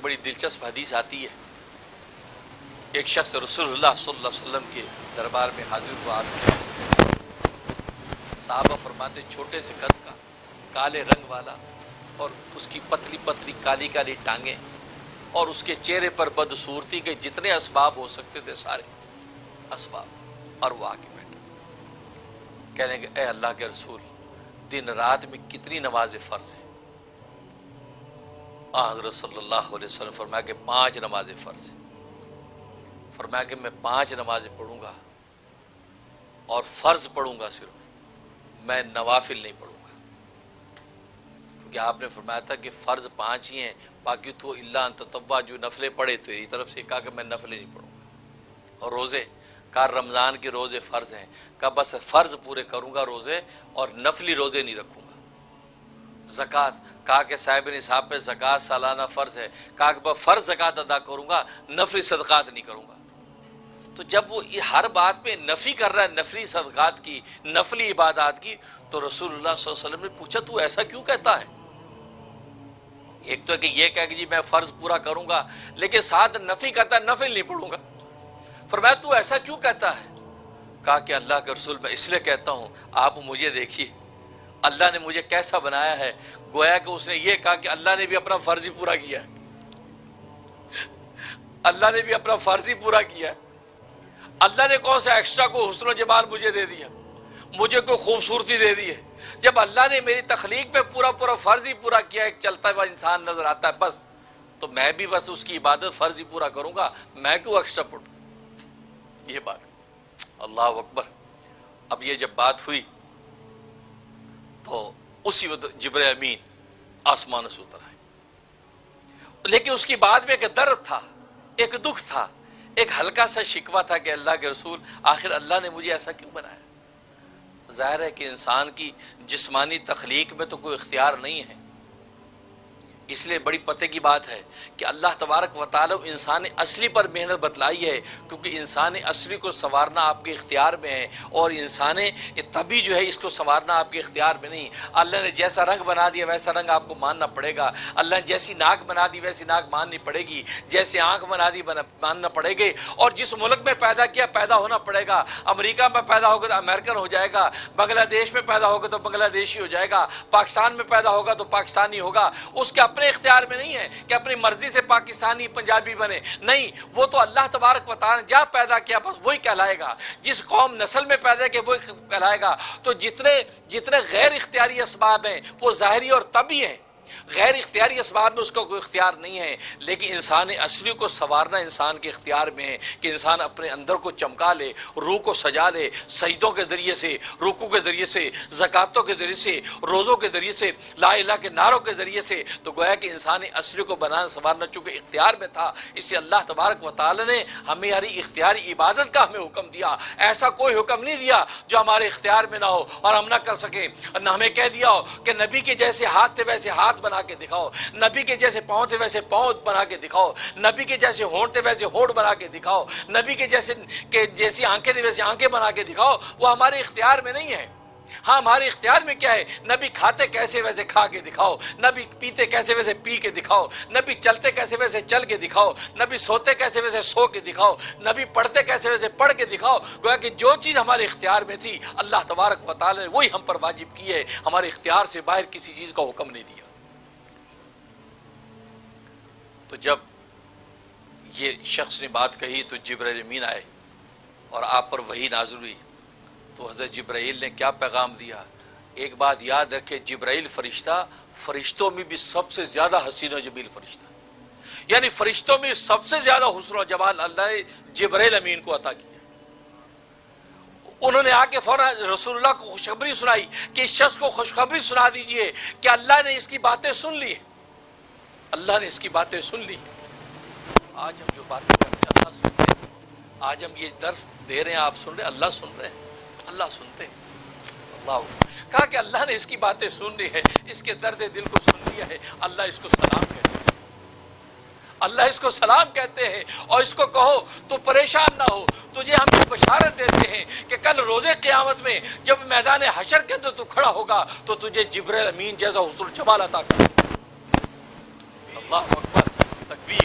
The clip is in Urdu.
بڑی دلچسپ حدیث آتی ہے. ایک شخص رسول اللہ صلی اللہ علیہ وسلم کے دربار میں حاضر ہوا. صحابہ فرماتے چھوٹے سے قد کا، کالے رنگ والا، اور اس کی پتلی پتلی کالی کالی ٹانگیں، اور اس کے چہرے پر بدصورتی کے جتنے اسباب ہو سکتے تھے سارے اسباب، اور وہ آ کے بیٹھا. کہنے کہ اے اللہ کے رسول، دن رات میں کتنی نماز فرض ہے؟ حضرت صلی اللہ علیہ وسلم فرمایا کہ 5 نماز فرض ہے. فرمایا کہ میں 5 نمازیں پڑھوں گا، اور فرض پڑھوں گا صرف، میں نوافل نہیں پڑھوں گا. کیونکہ آپ نے فرمایا تھا کہ فرض 5 ہی ہیں، باقی تو اللہ ان تطوع، جو نفلیں پڑھے تو یہ طرف سے کہا کہ میں نفلیں نہیں پڑھوں گا. اور روزے کہا رمضان کے روزے فرض ہیں، کہا بس فرض پورے کروں گا روزے، اور نفلی روزے نہیں رکھوں گا. زکوٰۃ کہا کہ صاحب نصاب پہ زکوٰۃ سالانہ فرض ہے، کہا کہ بس فرض زکوٰۃ ادا کروں گا، نفلی صدقات نہیں کروں گا. تو جب وہ ہر بات پہ نفی کر رہا ہے نفلی صدقات کی، نفلی عبادات کی، تو رسول اللہ صلی اللہ علیہ وسلم نے پوچھا تو ایسا کیوں کہتا ہے؟ ایک تو کہ یہ کہہ کہ جی میں فرض پورا کروں گا، لیکن ساتھ نفی کرتا ہے نفل نہیں پڑھوں گا. فرمایا تو ایسا کیوں کہتا ہے؟ کہا کہ اللہ کے رسول میں اس لیے کہتا ہوں، آپ مجھے دیکھیے اللہ نے مجھے کیسا بنایا ہے. گویا کہ اس نے یہ کہا کہ اللہ نے بھی اپنا فرض ہی پورا کیا ہے، اللہ نے بھی اپنا فرض ہی پورا کیا ہے. اللہ نے کون سا ایکسٹرا کو حسن و جمال مجھے دے دیا، مجھے کوئی خوبصورتی دے دی ہے؟ جب اللہ نے میری تخلیق میں پورا فرض ہی پورا کیا، ایک چلتا ہوا انسان نظر آتا ہے بس، تو میں بھی بس اس کی عبادت فرض ہی پورا کروں گا، میں کیوں ایکسٹرا پڑھوں؟ یہ بات. اللہ اکبر. اب یہ جب بات ہوئی تو اسی وقت جبرائیل امین آسمان سے اتر آئے. لیکن اس کی بعد میں ایک درد تھا، ایک دکھ تھا، ایک ہلکا سا شکوہ تھا کہ اللہ کے رسول آخر اللہ نے مجھے ایسا کیوں بنایا؟ ظاہر ہے کہ انسان کی جسمانی تخلیق میں تو کوئی اختیار نہیں ہے، اس لیے بڑی پتے کی بات ہے کہ اللہ تبارک و تعالی انسان اصلی پر محنت بتلائی ہے، کیونکہ انسان اصلی کو سنوارنا آپ کے اختیار میں ہے، اور انسان طبی جو ہے اس کو سنوارنا آپ کے اختیار میں نہیں. اللہ نے جیسا رنگ بنا دیا ویسا رنگ آپ کو ماننا پڑے گا، اللہ نے جیسی ناک بنا دی ویسی ناک ماننی پڑے گی، جیسے آنکھ بنا دی ماننا پڑے گی. اور جس ملک میں پیدا کیا پیدا ہونا پڑے گا. امریکہ میں پیدا ہوگا تو امریکن ہو جائے گا، بنگلہ دیش میں پیدا ہوگا تو بنگلہ دیشی ہو جائے گا، پاکستان میں پیدا ہوگا تو پاکستانی ہوگا. اس کے اپنے اختیار میں نہیں ہے کہ اپنی مرضی سے پاکستانی پنجابی بنے، نہیں، وہ تو اللہ تبارک و تعالی نے جہاں پیدا کیا بس وہی کہلائے گا. جس قوم نسل میں پیدا کیا وہی کہلائے گا. تو جتنے غیر اختیاری اسباب ہیں وہ ظاہری اور طبعی ہیں، غیر اختیاری اسباب میں اس کا کوئی اختیار نہیں ہے. لیکن انسان اصلی کو سنوارنا انسان کے اختیار میں ہے کہ انسان اپنے اندر کو چمکا لے، روح کو سجا لے، سجدوں کے ذریعے سے، رکوع کے ذریعے سے، زکاتوں کے ذریعے سے، روزوں کے ذریعے سے، لا الہ کے نعروں کے ذریعے سے. تو گویا کہ انسان اصلی کو بنانا سنوارنا چونکہ اختیار میں تھا، اس سے اللہ تبارک و تعالی نے ہماری اختیاری عبادت کا ہمیں حکم دیا. ایسا کوئی حکم نہیں دیا جو ہمارے اختیار میں نہ ہو اور ہم نہ کر سکیں. نہ ہمیں کہہ دیا ہو کہ نبی کے جیسے ہاتھ تھے ویسے ہاتھ بنا کے دکھاؤ، نبی کے جیسے پاؤں تھے ویسے پاؤں بنا کے دکھاؤ، نبی کے جیسے ہونٹ تھے ویسے ہونٹ بنا کے دکھاؤ، نبی کے جیسی آنکھیں تھے ویسے آنکھیں بنا کے دکھاؤ. وہ ہمارے اختیار میں نہیں ہے. ہاں ہمارے اختیار میں کیا ہے؟ نبی کھاتے کیسے ویسے کھا کے دکھاؤ، نبی پیتے کیسے ویسے پی کے دکھاؤ، نبی چلتے کیسے ویسے چل کے دکھاؤ، نبی سوتے کیسے ویسے سو کے دکھاؤ، نبی پڑھتے کیسے ویسے پڑھ کے دکھاؤ. گویا کہ جو چیز ہمارے اختیار میں تھی اللہ تبارک و تعالی نے وہی ہم پر واجب کی ہے، ہمارے اختیار سے باہر کسی چیز کا حکم نہیں دیا. تو جب یہ شخص نے بات کہی تو جبرائیل امین آئے اور آپ پر وحی نازل ہوئی. تو حضرت جبرائیل نے کیا پیغام دیا؟ ایک بات یاد رکھے، جبرائیل فرشتہ فرشتوں میں بھی سب سے زیادہ حسین و جمیل فرشتہ، یعنی فرشتوں میں سب سے زیادہ حسن و جمال اللہ نے جبرائیل امین کو عطا کیا. انہوں نے آ کے فوراً رسول اللہ کو خوشخبری سنائی کہ اس شخص کو خوشخبری سنا دیجئے کہ اللہ نے اس کی باتیں سن لی، اللہ نے اس کی باتیں سن لی. آج ہم جو باتیں کرتے ہیں اللہ سنتے ہیں، آج ہم یہ درس دے رہے ہیں آپ سن رہے ہیں، اللہ سن رہے ہیں، اللہ سنتے ہیں. اللہ کہا کہ اللہ نے اس کی باتیں سن لی ہے، اس کے درد دل کو سن لیا ہے. اللہ اس کو سلام کہتے ہیں، اللہ اس کو سلام کہتے ہیں. اور اس کو کہو تو پریشان نہ ہو، تجھے ہم یہ بشارت دیتے ہیں کہ کل روز قیامت میں جب میدان حشر کے اندر تو کھڑا ہوگا تو تجھے جبرائیل امین جیسا حسن و جمال عطا کرے. اللہ اکبر، تکبیر.